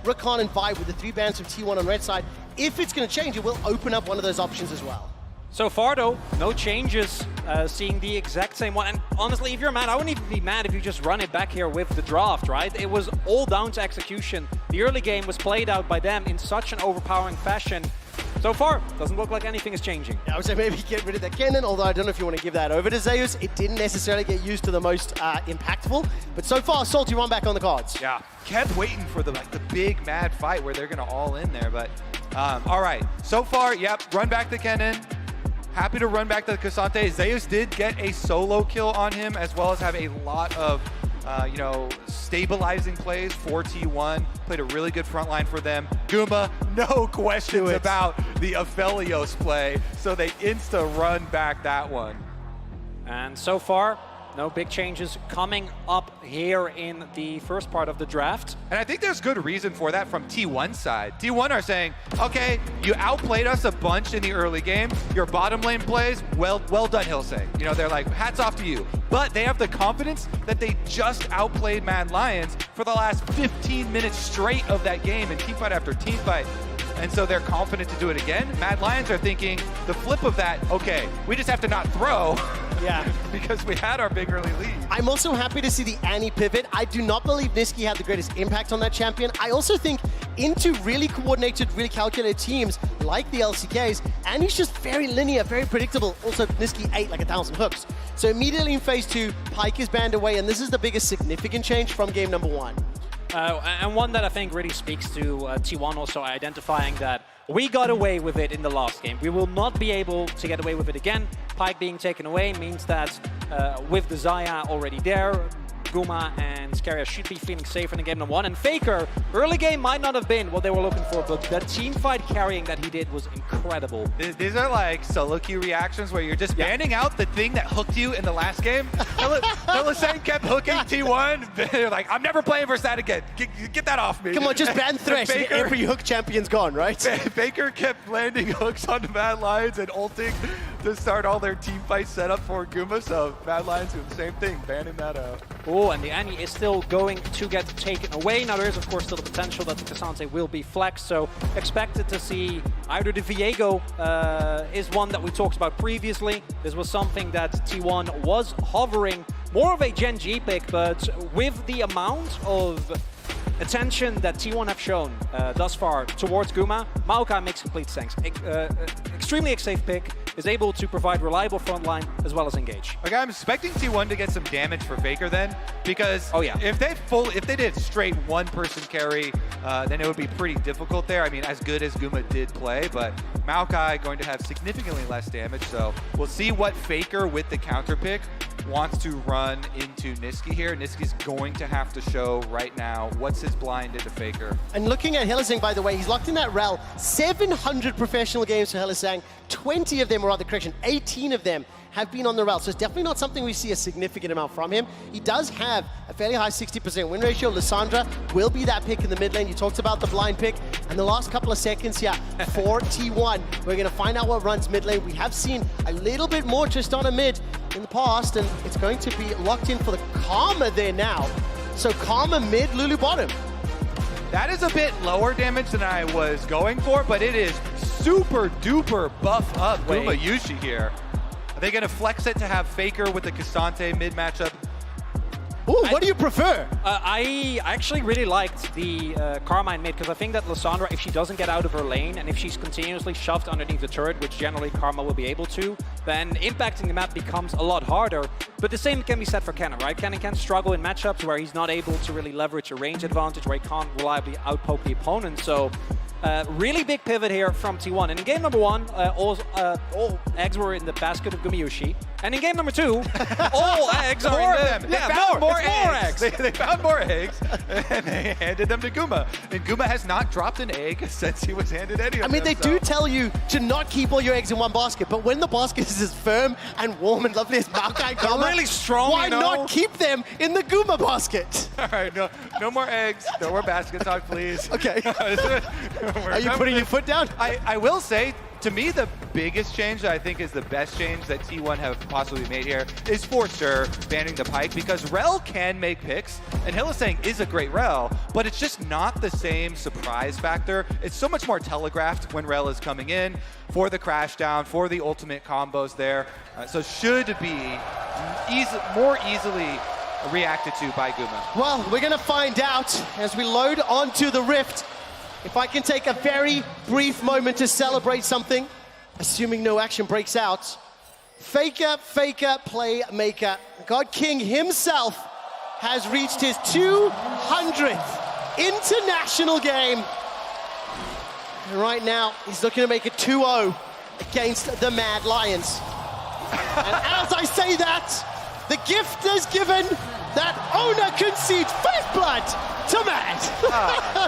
Rakan and Vi with the 3 bans from T1 on red side. If it's going to change, it will open up one of those options as well. So far, though, no changes, seeing the exact same one. And honestly, if you're mad, I wouldn't even be mad if you just run it back here with the draft, right? It was all down to execution. The early game was played out by them in such an overpowering fashion. So far, doesn't look like anything is changing. I would say maybe get rid of that cannon, although I don't know if you want to give that over to Zeus. It didn't necessarily get used to the most impactful, but so far, Salty run back on the cards. Yeah, kept waiting for the big mad fight where they're gonna all in there, but all right. So far, yep, run back the cannon. Happy to run back the Cassante. Zeus did get a solo kill on him, as well as have a lot of stabilizing plays for T1. Played a really good front line for them. Guma, no questions about the Aphelios play, so they insta-run back that one. And so far, no big changes coming up here in the first part of the draft. And I think there's good reason for that from T1's side. T1 are saying, okay, you outplayed us a bunch in the early game. Your bottom lane plays, well done, Hillsang. You know, they're like, hats off to you. But they have the confidence that they just outplayed Mad Lions for the last 15 minutes straight of that game in teamfight after teamfight. And so they're confident to do it again. Mad Lions are thinking the flip of that, okay, we just have to not throw. Yeah. Because we had our big early lead. I'm also happy to see the Annie pivot. I do not believe Nisqy had the greatest impact on that champion. I also think into really coordinated, really calculated teams like the LCKs, Annie's just very linear, very predictable. Also, Nisqy ate like 1,000 hooks. So immediately in phase 2, Pyke is banned away, and this is the biggest significant change from game number 1. And one that I think really speaks to T1 also identifying that we got away with it in the last game. We will not be able to get away with it again. Pyke being taken away means that with the Xayah already there, Guma and Scaria should be feeling safer in game number 1. And Faker, early game might not have been what they were looking for, but that team fight carrying that he did was incredible. These are like solo queue reactions where you're just banning out the thing that hooked you in the last game. Hillsang kept hooking T1. They're like, I'm never playing versus that again. Get that off me. Come on, just ban Thresh. Every hook champion's gone, right? Baker kept landing hooks on the Mad Lions and ulting to start all their team fights set up for Guma. So Mad Lions doing the same thing, banning that out. Oh, and the Annie is still going to get taken away. Now, there is, of course, still the potential that the Cassante will be flexed, so expected to see either the Viego is one that we talked about previously. This was something that T1 was hovering, more of a Gen G pick, but with the amount of attention that T1 have shown thus far towards Guma, Maokai makes complete sense. Extremely safe pick, is able to provide reliable frontline as well as engage. Okay, I'm expecting T1 to get some damage for Faker then, because if they did straight one-person carry, then it would be pretty difficult there. I mean, as good as Guma did play, but Maokai going to have significantly less damage, so we'll see what Faker with the counter pick wants to run into Nisqy here. Nisqy's going to have to show right now what's his blind into Faker. And looking at Hillsang, by the way, he's locked in that rel. 700 professional games for Hillsang. 20 of them, or rather correction, 18 of them have been on the rel. So it's definitely not something we see a significant amount from him. He does have a fairly high 60% win ratio. Lissandra will be that pick in the mid lane. You talked about the blind pick. And the last couple of seconds here for T1, we're going to find out what runs mid lane. We have seen a little bit more just on a mid in the past, and it's going to be locked in for the Karma there now. So Karma mid, Lulu bottom. That is a bit lower damage than I was going for, but it is super duper buff up Guma Yushi here. Are they going to flex it to have Faker with the Cassante mid matchup? Ooh, what do you prefer? I actually really liked the Karma in mid, because I think that Lissandra, if she doesn't get out of her lane, and if she's continuously shoved underneath the turret, which generally Karma will be able to, then impacting the map becomes a lot harder. But the same can be said for Kennen, right? Kennen can struggle in matchups where he's not able to really leverage a range advantage, where he can't reliably outpoke the opponent. So really big pivot here from T1. And in game number 1, all eggs were in the basket of Gumayushi. And in game number 2, all eggs are in the... They found more eggs. They found more eggs, and they handed them to Guma. And Guma has not dropped an egg since he was handed any of them. I mean, they do tell you to not keep all your eggs in one basket, but when the basket is as firm and warm and lovely as Maokai Karma, really strong, why not keep them in the Guma basket? All right, no more eggs, no more baskets, please. Okay. Are you putting your foot down? I will say, to me, the biggest change that I think is the best change that T1 have possibly made here is for sure banning the Pike, because Rel can make picks, and Hylissang is a great Rel, but it's just not the same surprise factor. It's so much more telegraphed when Rel is coming in for the crash down, for the ultimate combos there. So should be more easily reacted to by Guma. Well, we're going to find out as we load onto the Rift. If I can take a very brief moment to celebrate something, assuming no action breaks out. Faker, playmaker. God King himself has reached his 200th international game. And right now, he's looking to make it 2-0 against the Mad Lions. And as I say that, the gift is given that owner concedes first blood to Mad.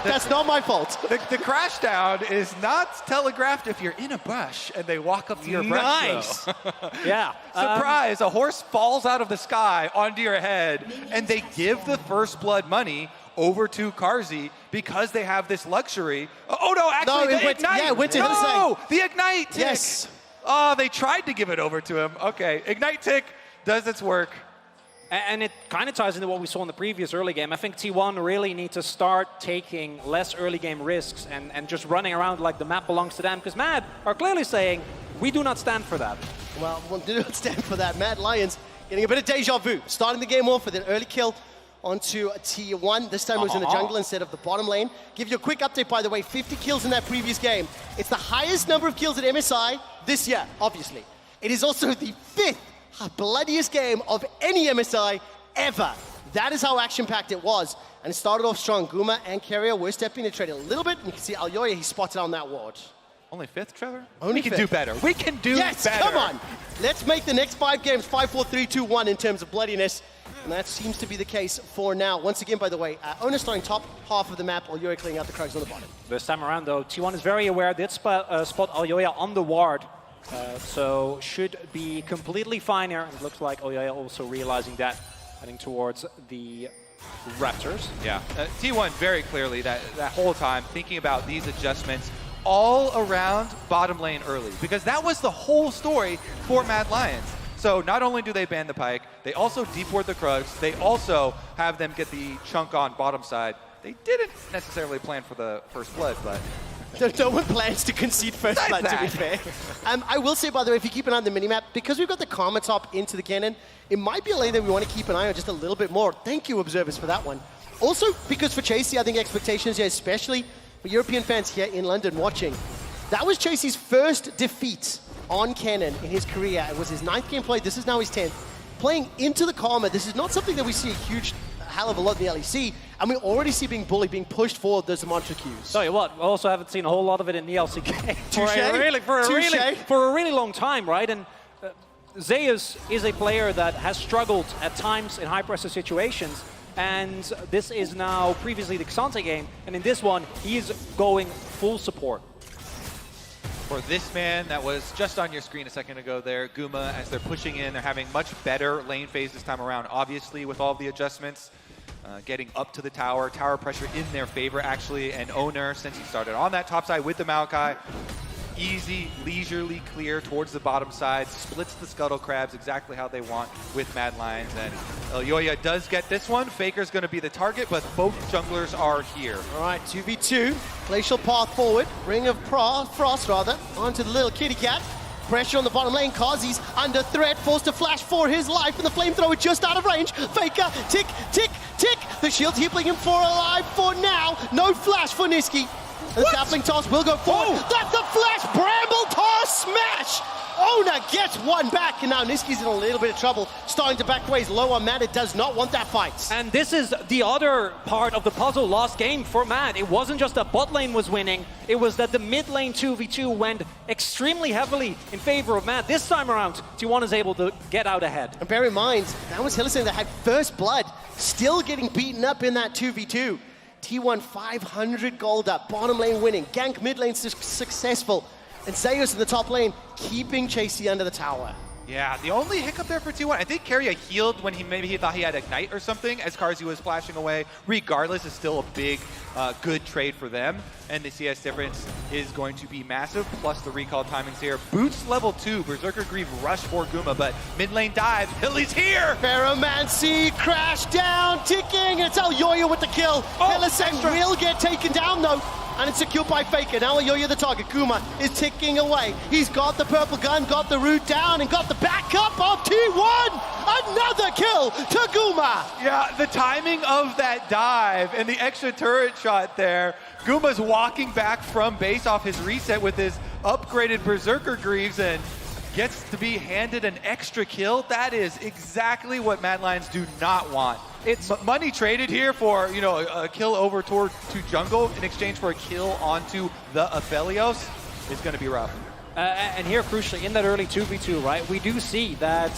That's not my fault. The crash down is not telegraphed if you're in a bush and they walk up to your brush. Nice. Yeah. Surprise, a horse falls out of the sky onto your head, and they give the first blood money over to Karzi because they have this luxury. Oh no, actually, the Ignite. Yeah, it went to no, the Ignite tick. Yes. Oh, they tried to give it over to him. Okay, Ignite tick does its work. And it kind of ties into what we saw in the previous early game. I think T1 really need to start taking less early game risks and just running around like the map belongs to them, because Mad are clearly saying, we do not stand for that. Well, we do not stand for that. Mad Lions getting a bit of deja vu. Starting the game off with an early kill onto T1. This time it was in the jungle instead of the bottom lane. Give you a quick update, by the way. 50 kills in that previous game. It's the highest number of kills at MSI this year, obviously. It is also the 5th bloodiest game of any MSI ever. That is how action-packed it was. And it started off strong. Guma and Carrier were stepping to trade a little bit. And you can see Alyoya, he spotted on that ward. Only 5th, Trevor? Only we can 5th. do better. We can do yes, better. Come on. Let's make the next 5 games 5, 4, 3, 2, 1 in terms of bloodiness. And that seems to be the case for now. Once again, by the way, Owner starting top half of the map, Alyoya clearing out the Krugs on the bottom. This time around, though, T1 is very aware. Did spot Alyoya on the ward. So should be completely fine here. And it looks like Alyoya also realizing that, heading towards the Raptors. Yeah, T1 very clearly that whole time thinking about these adjustments all around bottom lane early, because that was the whole story for Mad Lions. So not only do they ban the Pike, they also deport the Krugs, they also have them get the chunk on bottom side. They didn't necessarily plan for the first blood, but... No one plans to concede first blood, to be fair. I will say, by the way, if you keep an eye on the minimap, because we've got the Karma top into the cannon, it might be a lane that we want to keep an eye on just a little bit more. Thank you, observers, for that one. Also, because for Chasey, I think expectations here, especially for European fans here in London watching, that was Chasey's first defeat on cannon in his career. It was his 9th game played. This is now his 10th. Playing into the Karma, this is not something that we see a huge hell of a lot in the LEC, and we already see being bullied, being pushed forward those mantra queues. Tell you what, we also haven't seen a whole lot of it in the LCK Touché. for a really long time, right? And Zeus is a player that has struggled at times in high pressure situations, and this is now previously the Xante game, and in this one, he's going full support. For this man that was just on your screen a second ago there, Guma, as they're pushing in, they're having much better lane phase this time around, obviously with all the adjustments. Getting up to the tower pressure in their favor actually, and Owner, since he started on that top side with the Maokai, easy, leisurely clear towards the bottom side, splits the Scuttle Crabs exactly how they want with Mad Lions, and Alyoya does get this one. Faker's going to be the target, but both junglers are here. All right, 2v2, glacial path forward, Ring of Frost rather, onto the little kitty cat. Pressure on the bottom lane, Kazi's under threat, forced to flash for his life, and the flamethrower just out of range. Faker, tick, tick, tick. The shield heaping him for alive for now. No flash for Niski. The sapling toss will go forward. That's the flash, bramble toss, smash. Owner gets one back, and now Niski's in a little bit of trouble. Starting to back ways low on Mad. It does not want that fight. And this is the other part of the puzzle last game for Mad. It wasn't just that bot lane was winning, it was that the mid lane 2v2 went extremely heavily in favor of Mad. This time around, T1 is able to get out ahead. And bear in mind, that was Hylissang that had first blood, still getting beaten up in that 2v2. T1 500 gold up, bottom lane winning, gank mid lane successful. And Zeus in the top lane, keeping Chasey under the tower. Yeah, the only hiccup there for T1, I think Keria healed when he thought he had Ignite or something as Carzzy was flashing away. Regardless, it's still a big, good trade for them. And the CS difference is going to be massive, plus the recall timings here. Boots level 2, Berserker Greave rush for Guma, but mid lane dive, Hilly's here! Ferromancy crash down, ticking, it's Elyoya with the kill. Hylissang will get taken down though, and it's secured by Faker. Now Elyoya the target, Guma is ticking away. He's got the purple gun, got the root down, and got the backup of T1! Another kill to Guma! Yeah, the timing of that dive and the extra turret shot there. Guma's walking back from base off his reset with his upgraded Berserker Greaves and gets to be handed an extra kill. That is exactly what Mad Lions do not want. It's money traded here for, you know, a kill over to jungle in exchange for a kill onto the Aphelios is going to be rough. And here, crucially, in that early 2v2, right, we do see that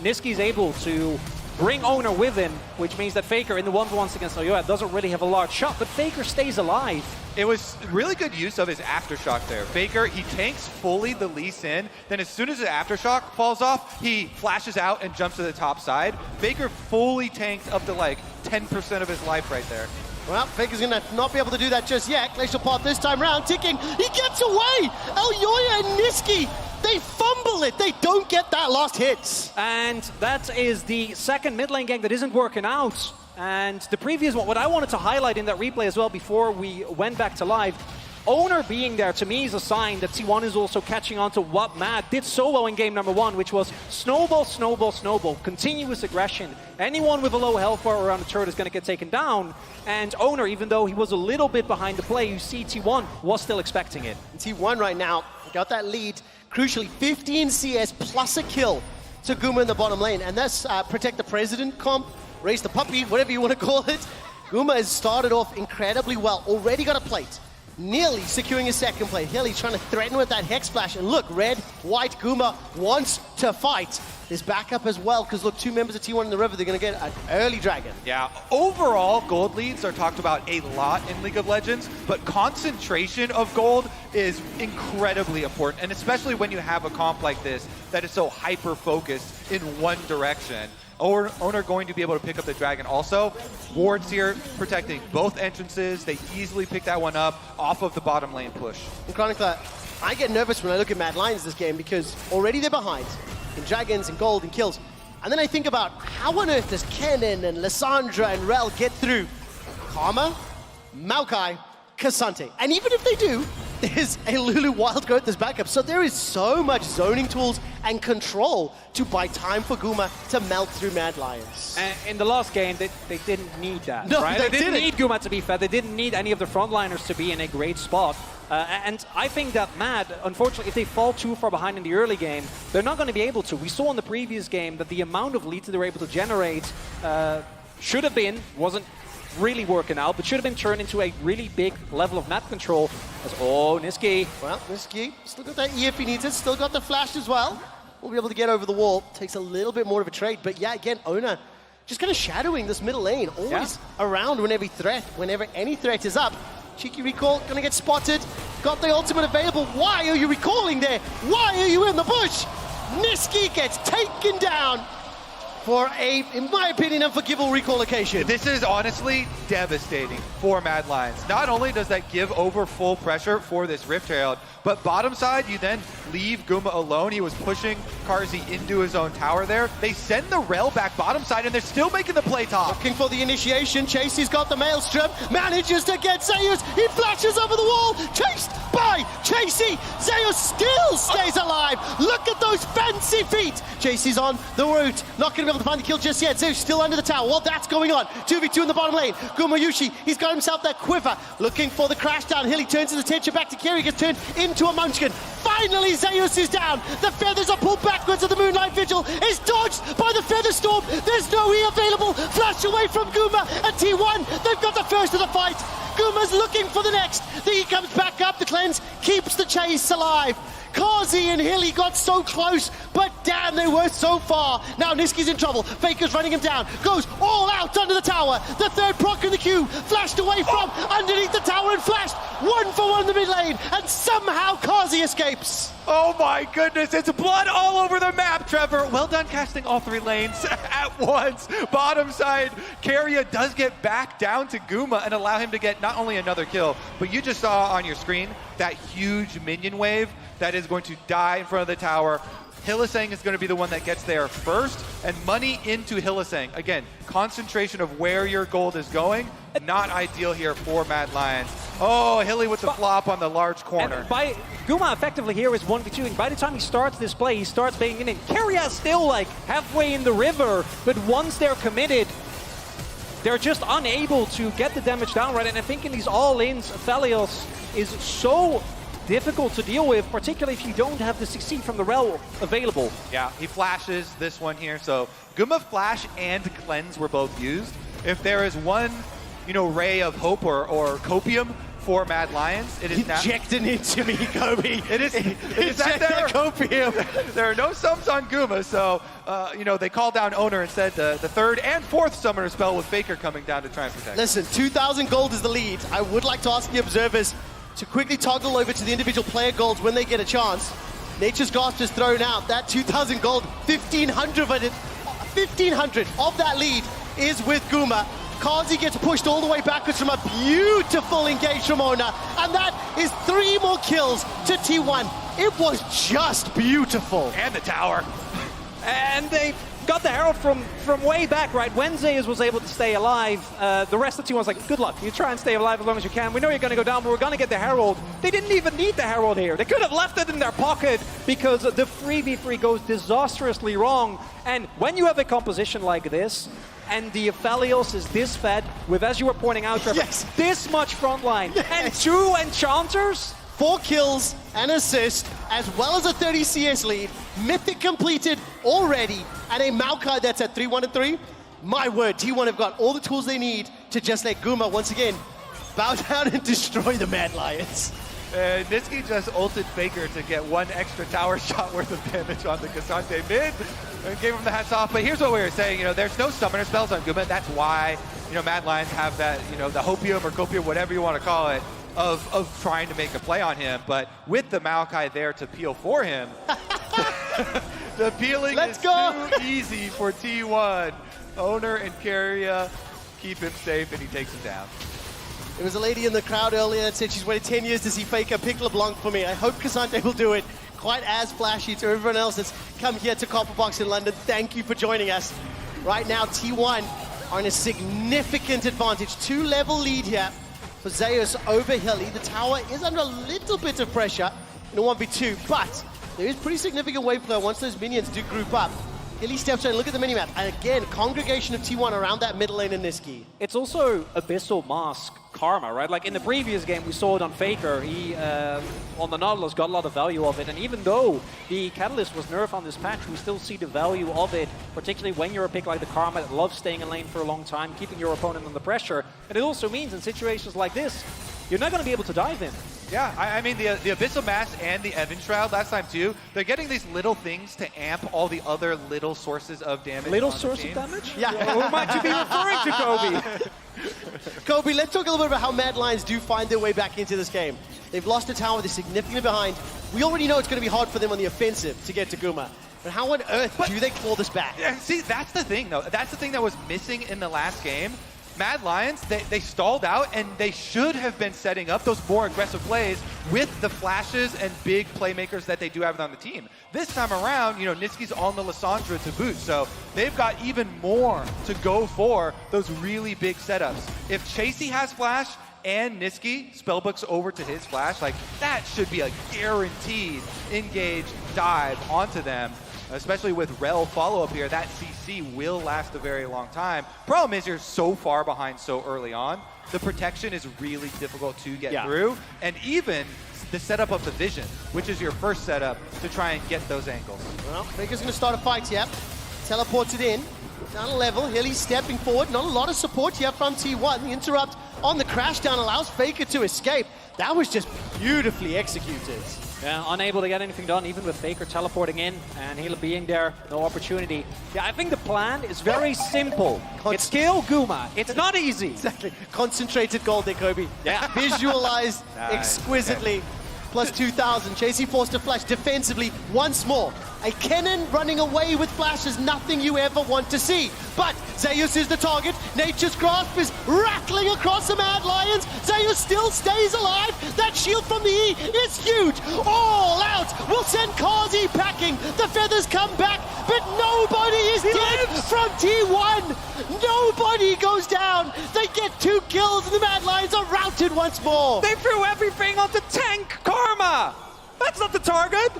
Niski's able to bring Owner with him, which means that Faker in the 1v1s against Elyoya doesn't really have a large shot, but Faker stays alive. It was really good use of his Aftershock there. Faker, he tanks fully the Lee Sin, then as soon as the Aftershock falls off, he flashes out and jumps to the top side. Faker fully tanked up to like 10% of his life right there. Well, Faker's gonna not be able to do that just yet. Glacial Path this time round, ticking, he gets away! Elyoya and Niski, they fumble it, they don't get that last hit. And that is the second mid lane gang that isn't working out. And the previous one, what I wanted to highlight in that replay as well before we went back to live, Owner being there to me is a sign that T1 is also catching on to what Mad did so well in game number 1, which was snowball, snowball, snowball, continuous aggression. Anyone with a low health bar around the turret is going to get taken down. And Owner, even though he was a little bit behind the play, you see T1 was still expecting it. T1 right now got that lead, crucially 15 CS plus a kill to Guma in the bottom lane. And that's Protect the President comp, Raise the Puppy, whatever you want to call it. Guma has started off incredibly well, already got a plate. Nearly securing his second plate. Hilly trying to threaten with that Hex Splash. And look, red, white, Guma wants to fight. There's backup as well, because look, 2 members of T1 in the river, they're going to get an early dragon. Yeah, overall, gold leads are talked about a lot in League of Legends, but concentration of gold is incredibly important, and especially when you have a comp like this that is so hyper-focused in one direction. Owner going to be able to pick up the dragon also. Wards here protecting both entrances. They easily pick that one up off of the bottom lane push. And Chronicler, I get nervous when I look at Mad Lions this game because already they're behind in dragons and gold and kills. And then I think about how on earth does Kennen and Lissandra and Rel get through Karma, Maokai, Cassante. And even if they do, there's a Lulu Wild Growth as backup. So there is so much zoning tools and control to buy time for Guma to melt through Mad Lions. And in the last game, they didn't need that, No, right? they They didn't didn't. need Guma to be fed. They didn't need any of the frontliners to be in a great spot. And I think that Mad, unfortunately, if they fall too far behind in the early game, they're not going to be able to. We saw in the previous game that the amount of leads that they were able to generate wasn't really working out, but should have been turned into a really big level of map control. As, Niski. Well, Niski still got that E if he needs it, still got the flash as well. We'll be able to get over the wall. Takes a little bit more of a trade, but yeah, again, Owner just kind of shadowing this middle lane, always around whenever any threat is up. Cheeky recall, gonna get spotted. Got the ultimate available. Why are you recalling there? Why are you in the bush? Niski gets taken down for a, in my opinion, unforgivable recall occasion. This is honestly devastating for Mad Lions. Not only does that give over full pressure for this Rift Herald, but bottom side, you then leave Guma alone. He was pushing Carzzy into his own tower there. They send the Rel back bottom side, and they're still making the play top. Looking for the initiation. Chasey's got the Maelstrom. Manages to get Zeus. He flashes over the wall. Chased by Chasey. Zeus still stays alive. Look at those fancy feet. Chasey's on the route. Not going to be able to find the kill just yet. Zeus still under the tower. Well, that's going on. 2v2 in the bottom lane. Gumayushi, he's got himself that quiver. Looking for the crash down. Hilly turns his attention back to Kiri. Gets turned into a Munchkin. Finally, Zeus is down. The feathers are pulled backwards and the Moonlight Vigil is dodged by the Feather Storm. There's no E available. Flash away from Guma and T1. They've got the first of the fight. Guma's looking for the next. He comes back up. The cleanse keeps the chase alive. Carzzy and Hilly got so close, but damn, they were so far. Now Niski's in trouble. Faker's running him down. Goes all out under the tower. The third proc in the queue. Flashed away from underneath the tower and flashed 1-for-1 in the mid lane, and somehow Kazi escapes. Oh my goodness, it's blood all over the map, Trevor. Well done casting all 3 lanes at once. Bottom side, Keria does get back down to Guma and allow him to get not only another kill, but you just saw on your screen that huge minion wave that is going to die in front of the tower. Hylissang is going to be the one that gets there first, and money into Hylissang. Again, concentration of where your gold is going, not ideal here for Mad Lions. Oh, Hilly with the flop on the large corner. And Guma effectively here is 1v2ing. By the time he starts this play, he starts banging in. Keria still like halfway in the river, but once they're committed, they're just unable to get the damage down right. And I think in these all-ins, Aphelios is so difficult to deal with, particularly if you don't have the CC from the Rel available. Yeah, he flashes this one here. So Guma Flash and Cleanse were both used. If there is one, ray of hope or copium for Mad Lions, it is now. Injecting into me, Kobe. It is that there. Copium. There are no sums on Guma, so they called down Owner and said the 3rd and 4th summoner spell with Faker coming down to try and protect. Listen, 2,000 gold is the lead. I would like to ask the observers to quickly toggle over to the individual player golds when they get a chance. Nature's Grasp is thrown out. That 2,000 gold, 1,500 of that lead is with Guma. Kazi gets pushed all the way backwards from a beautiful engage from Ona, and that is 3 more kills to T1. It was just beautiful. And the tower. And they got the Herald from way back, right? When Zayas was able to stay alive, the rest of the team was like, good luck. You try and stay alive as long as you can. We know you're going to go down, but we're going to get the Herald. They didn't even need the Herald here. They could have left it in their pocket because the 3v3 goes disastrously wrong. And when you have a composition like this, and the Aphelios is this fed with, as you were pointing out, Trevor, this much frontline, and 2 enchanters, 4 kills, an assist, as well as a 30 CS lead. Mythic completed already, and a Maokai that's at 3-1-3. My word, T1 have got all the tools they need to just let Guma, once again, bow down and destroy the Mad Lions. Niski just ulted Faker to get 1 extra tower shot worth of damage on the Cassante mid and gave him the hats off. But here's what we were saying, there's no summoner spells on Guma. That's why, Mad Lions have that, the Hopium or Copium, whatever you want to call it, of trying to make a play on him. But with the Maokai there to peel for him, the peeling is too easy for T1. Owner and Keria keep him safe, and he takes him down. There was a lady in the crowd earlier that said she's waited 10 years to see Faker pick LeBlanc for me. I hope Cassante will do it quite as flashy. To everyone else that's come here to Copperbox in London, thank you for joining us. Right now, T1 are in a significant advantage. 2-level lead here for Zeus over Hilly. The tower is under a little bit of pressure in a 1v2, but there is pretty significant wave flow once those minions do group up. Hilly steps in, look at the minimap, and again, congregation of T1 around that middle lane in Niski. It's also Abyssal Mask karma, right? Like in the previous game, we saw it on Faker. He, on the Nautilus, got a lot of value of it. And even though the Catalyst was nerfed on this patch, we still see the value of it, particularly when you're a pick like the Karma that loves staying in lane for a long time, keeping your opponent under pressure. And it also means in situations like this, you're not going to be able to dive in. Yeah, I mean, the Abyssal Mass and the Evan Shroud last time too, they're getting these little things to amp all the other little sources of damage. Little source of damage? Yeah. Who might you be referring to, Kobe? Kobe, let's talk a little bit about how Mad Lions do find their way back into this game. They've lost a tower, they're significantly behind. We already know it's going to be hard for them on the offensive to get to Guma. But how on earth do they claw this back? See, that's the thing, though. That's the thing that was missing in the last game. Mad Lions, they stalled out, and they should have been setting up those more aggressive plays with the flashes and big playmakers that they do have on the team. This time around, Niski's on the Lissandra to boot, so they've got even more to go for those really big setups. If Chasey has flash and Niski spellbooks over to his flash, like that should be a guaranteed engage dive onto them. Especially with Rel follow-up here, that CC will last a very long time. Problem is you're so far behind so early on, the protection is really difficult to get through. And even the setup of the Vision, which is your first setup to try and get those angles. Well, Faker's going to start a fight here. Teleports it in. Down a level, Hilly stepping forward. Not a lot of support here from T1. The interrupt on the crash down allows Faker to escape. That was just beautifully executed. Yeah, unable to get anything done, even with Faker teleporting in and Hila being there, no opportunity. Yeah, I think the plan is very simple. It's kill Guma. It's not easy. Exactly. Concentrated gold there, Kobe. Yeah. Visualized Nice. exquisitely. Plus 2,000. Chasing forced to flash defensively once more. A Kennen running away with flash is nothing you ever want to see. But Zeus is the target. Nature's Grasp is rattling across the Mad Lions. Zeus still stays alive. That shield from the E is huge. All out will send Kazi packing. The feathers come back, but nobody is dead from T1. Nobody goes down. They get 2 kills and the Mad Lions are routed once more. They threw everything onto tank Karma. That's not the target.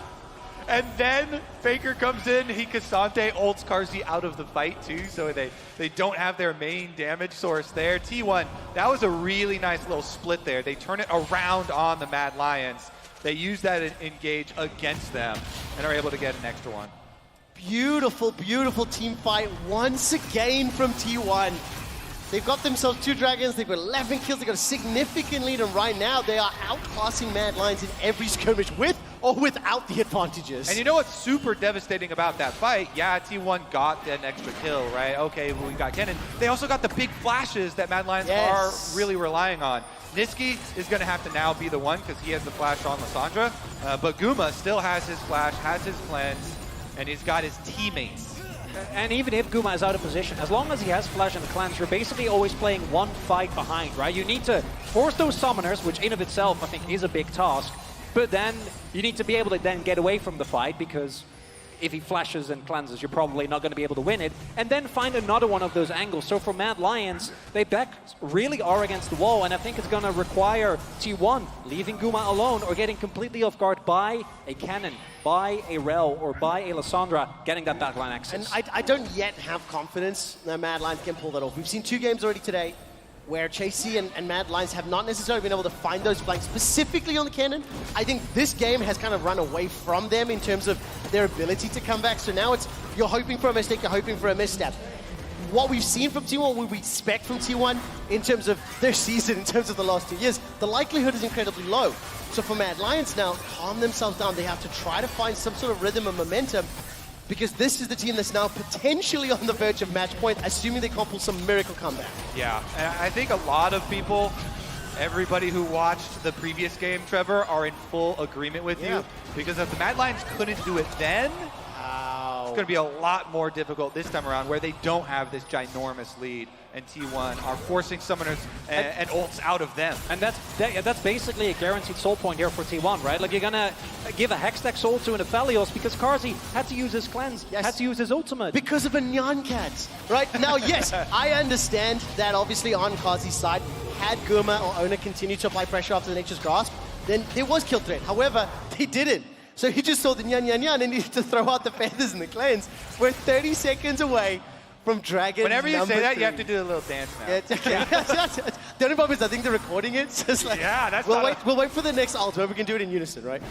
And then Faker comes in, he Cassante ults Carzzy out of the fight too, so they don't have their main damage source there. T1, that was a really nice little split there. They turn it around on the Mad Lions. They use that engage against them and are able to get an extra one. Beautiful, beautiful team fight once again from T1. They've got themselves 2 dragons, they've got 11 kills, they've got a significant lead, and right now they are outclassing Mad Lions in every skirmish with or without the advantages. And you know what's super devastating about that fight? Yeah, T1 got an extra kill, right? Okay, well, we got Kennen. They also got the big flashes that Mad Lions are really relying on. Niski is going to have to now be the one because he has the flash on Lissandra, but Guma still has his flash, has his cleanse, and he's got his teammates. And even if Guma is out of position, as long as he has Flash and the Cleanse, you're basically always playing one fight behind, right? You need to force those summoners, which in of itself I think is a big task, but then you need to be able to then get away from the fight, because if he flashes and cleanses, you're probably not going to be able to win it, and then find another one of those angles. So for Mad Lions, they back really are against the wall, and I think it's going to require T1 leaving Guma alone or getting completely off guard by a Cannon, by a Rel, or by a Lissandra getting that backline access. And I don't yet have confidence that Mad Lions can pull that off. We've seen 2 games already today where Chasey and Mad Lions have not necessarily been able to find those flanks, specifically on the Cannon. I think this game has kind of run away from them in terms of their ability to come back. So now it's, you're hoping for a mistake, you're hoping for a misstep. What we've seen from T1, what we expect from T1 in terms of their season, in terms of the last 2 years, the likelihood is incredibly low. So for Mad Lions now, calm themselves down. They have to try to find some sort of rhythm and momentum, because this is the team that's now potentially on the verge of match point, assuming they can't pull some miracle comeback. Yeah, and I think a lot of people, everybody who watched the previous game, Trevor, are in full agreement with you, because if the Mad Lions couldn't do it then, it's going to be a lot more difficult this time around, where they don't have this ginormous lead, and T1 are forcing summoners and ults out of them. And that's basically a guaranteed soul point here for T1, right? Like, you're gonna give a Hextech soul to an Aphelios because Carzzy had to use his cleanse, had to use his ultimate. Because of a Nyan Cat, right? Now, yes, I understand that obviously on Carzzy's side, had Guma or Ona continued to apply pressure after the Nature's Grasp, then there was kill threat. However, they didn't. So he just saw the Nyan and needed to throw out the feathers and the cleanse. We're 30 seconds away from Dragon. Whenever you say that, 3. you have to do a little dance now. Yeah, the only problem is I think they're recording it. So it's like, yeah, that's we'll wait for the next ult where we can do it in unison, right?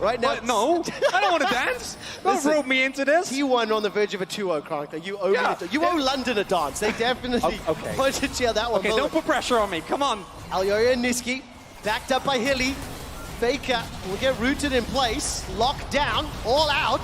Right now. What? No, I don't want to dance. Don't rope me into this. T1 on the verge of a 2-0, Chronicler. You owe London a dance. They definitely want to cheer that one. Okay, don't put pressure on me. Come on. Alyoya and Niski, backed up by Hilly. Faker will get rooted in place, locked down, all out.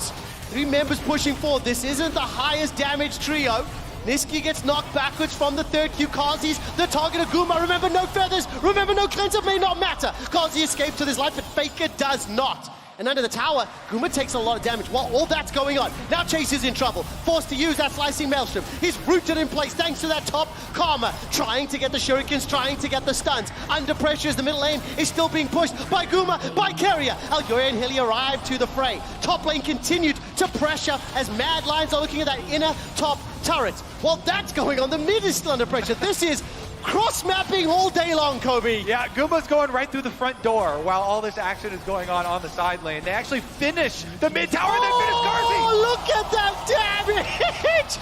3 members pushing forward. This isn't the highest damage trio. Niski gets knocked backwards from the 3rd Q. Carzzy's the target of Guma. Remember, no feathers. Remember, no cleanser. May not matter. Carzzy escapes with his life, but Faker does not. And under the tower, Guma takes a lot of damage while all that's going on. Now Chase is in trouble, forced to use that slicing maelstrom. He's rooted in place thanks to that top Karma, trying to get the shurikens, trying to get the stuns. Under pressure as the middle lane is still being pushed by Guma, by Keria. Alyoya and Hilly arrive to the fray. Top lane continued to pressure as Mad Lions are looking at that inner top turret. While that's going on, the mid is still under pressure. This is cross-mapping all day long, Kobe. Yeah, Guma's going right through the front door while all this action is going on the side lane. They actually finish the mid tower and then finish Carzzy. Oh, look at that damage!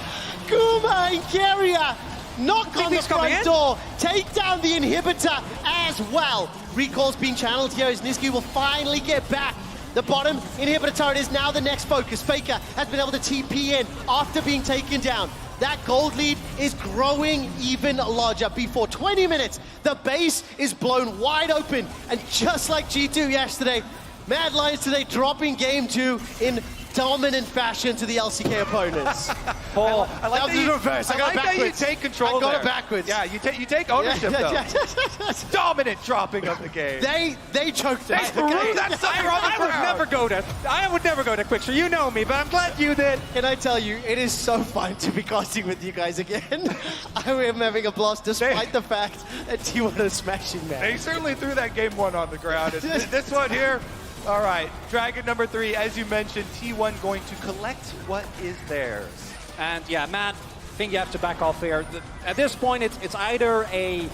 Guma and Keria knock on the front door, take down the inhibitor as well. Recall's being channeled here as Niski will finally get back. The bottom inhibitor turret is now the next focus. Faker has been able to TP in after being taken down. That gold lead is growing even larger. Before 20 minutes, the base is blown wide open. And just like G2 yesterday, Mad Lions today dropping game 2 in dominant fashion to the LCK opponents. I that like was the reverse. I got it that you backwards. take control I got there. it backwards. Yeah, you take ownership though. Dominant dropping of the game. They choked it. Threw that sucker on the I would ground. never go to Quickshire. You know me, but I'm glad you did. Can I tell you, it is so fun to be casting with you guys again. I am having a blast despite the fact that T1 is smashing, man. They certainly threw that game 1 on the ground. And this one here, all right, Dragon number 3, as you mentioned, T1 going to collect what is theirs. And yeah, Matt, I think you have to back off here. At this point, it's either a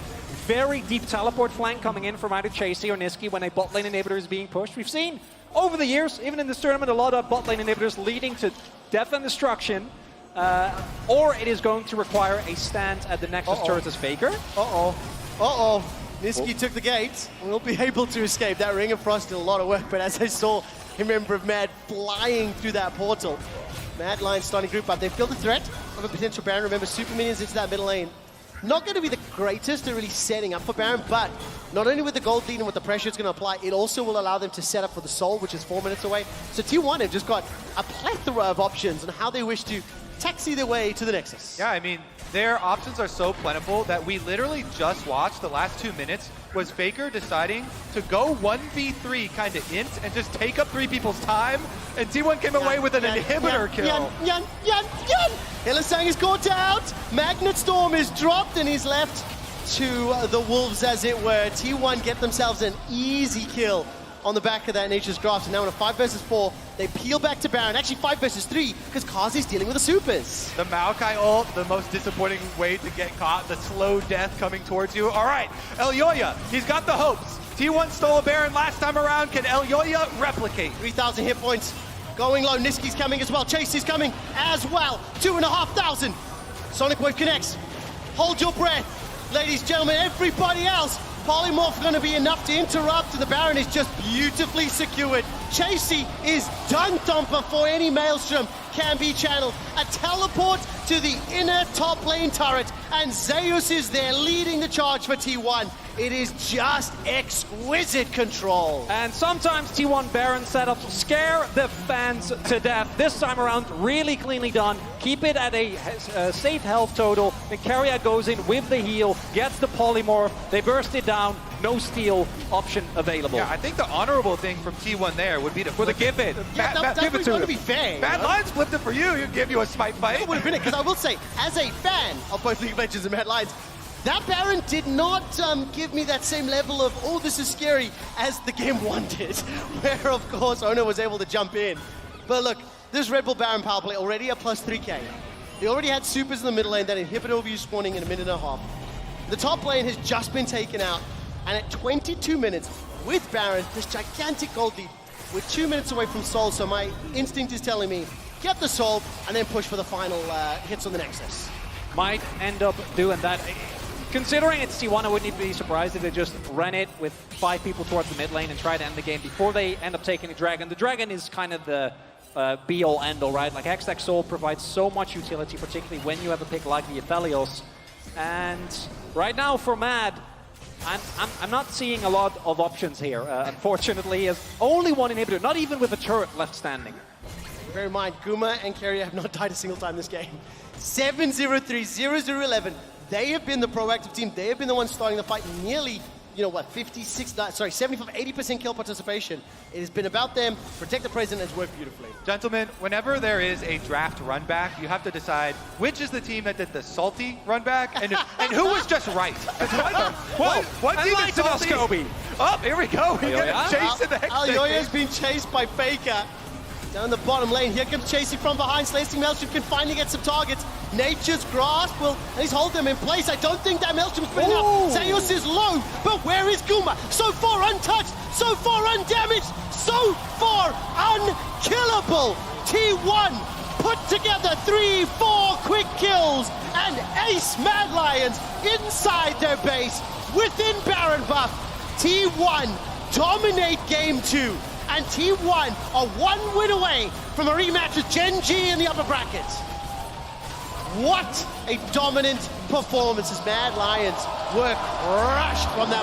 very deep teleport flank coming in from either Chasey or Niski when a bot lane inhibitor is being pushed. We've seen over the years, even in this tournament, a lot of bot lane inhibitors leading to death and destruction. Or it is going to require a stand at the Nexus turret as Faker. Niski took the gate. We'll be able to escape. That Ring of Frost did a lot of work, but as I saw a member of Mad flying through that portal, Mad Lions starting group up. They feel the threat of a potential Baron. Remember, super minions into that middle lane. Not going to be the greatest at really setting up for Baron, but not only with the gold lead and with the pressure it's going to apply, it also will allow them to set up for the Soul, which is 4 minutes away. So T1 have just got a plethora of options on how they wish to taxi their way to the Nexus. Yeah, I mean, their options are so plentiful that we literally just watched the last 2 minutes was Faker deciding to go 1v3 kind of int and just take up 3 people's time, and T1 came away with an inhibitor kill. Hylissang is caught out. Magnet Storm is dropped and he's left to the Wolves, as it were. T1 get themselves an easy kill on the back of that Nature's Grasp. And now in a 5 versus 4, they peel back to Baron. Actually 5 versus 3, because Kazi's dealing with the supers. The Maokai ult, the most disappointing way to get caught. The slow death coming towards you. All right, Elyoya, he's got the hopes. T1 stole a Baron last time around. Can Elyoya replicate? 3,000 hit points. Going low, Niski's coming as well. Chase is coming as well. 2,500. Sonic Wave connects. Hold your breath. Ladies and gentlemen, everybody else, Polymorph going to be enough to interrupt. The Baron is just beautifully secured. Chasey is done thumper for any Maelstrom can be channeled. A teleport to the inner top lane turret, and Zeus is there leading the charge for T1. It is just exquisite control. And sometimes T1 Baron setups scare the fans to death. This time around, really cleanly done. Keep it at a safe health total. And Keria goes in with the heal, gets the polymorph. They burst it down. No steal option available. Yeah, I think the honorable thing from T1 there would be to give it. That's give it to going to him. be fair. Bad Lions flipped it for you. He'd give you a smite fight. It would have been it, because I will say, as a fan of both League of Legends and Mad Lions, that Baron did not give me that same level of, oh, this is scary, as the game 1 did, where, of course, Ono was able to jump in. But look, this Red Bull Baron power play already at plus 3k. They already had supers in the middle lane that inhibit overview spawning in a minute and a half. The top lane has just been taken out, and at 22 minutes, with Baron, this gigantic gold lead, we're 2 minutes away from Soul, so my instinct is telling me, get the Soul, and then push for the final hits on the Nexus. Might end up doing that. Considering it's T1, I wouldn't even be surprised if they just ran it with 5 people towards the mid lane and try to end the game before they end up taking the Dragon. The Dragon is kind of the be-all, end-all, right? Like, Hextech Soul provides so much utility, particularly when you have a pick like the Aphelios. And right now for Mad, I'm not seeing a lot of options here, unfortunately. As only one inhibitor, not even with a turret left standing. Bear in mind, Guma and Keria have not died a single time this game. 7-0-3, 0-0-11. They have been the proactive team. They have been the ones starting the fight. Nearly, 75, 80% kill participation. It has been about them. Protect the President has worked beautifully. Gentlemen, whenever there is a draft run back, you have to decide which is the team that did the salty run back and who was just right. What team is salty? Oh, here we go. We got chased in the Elyoya has been chased by Faker. Down the bottom lane, here comes Chasey from behind. Slicing Maelstrom can finally get some targets. Nature's Grasp will at least hold them in place. I don't think that Maelstrom's been enough. Zeus is low, but where is Guma? So far untouched, so far undamaged, so far unkillable. T1 put together 3-4 quick kills and ace Mad Lions inside their base within Baron buff. T1 dominate game 2. And T1 are 1 win away from a rematch with Gen G in the upper brackets. What a dominant performance as Mad Lions were crushed from that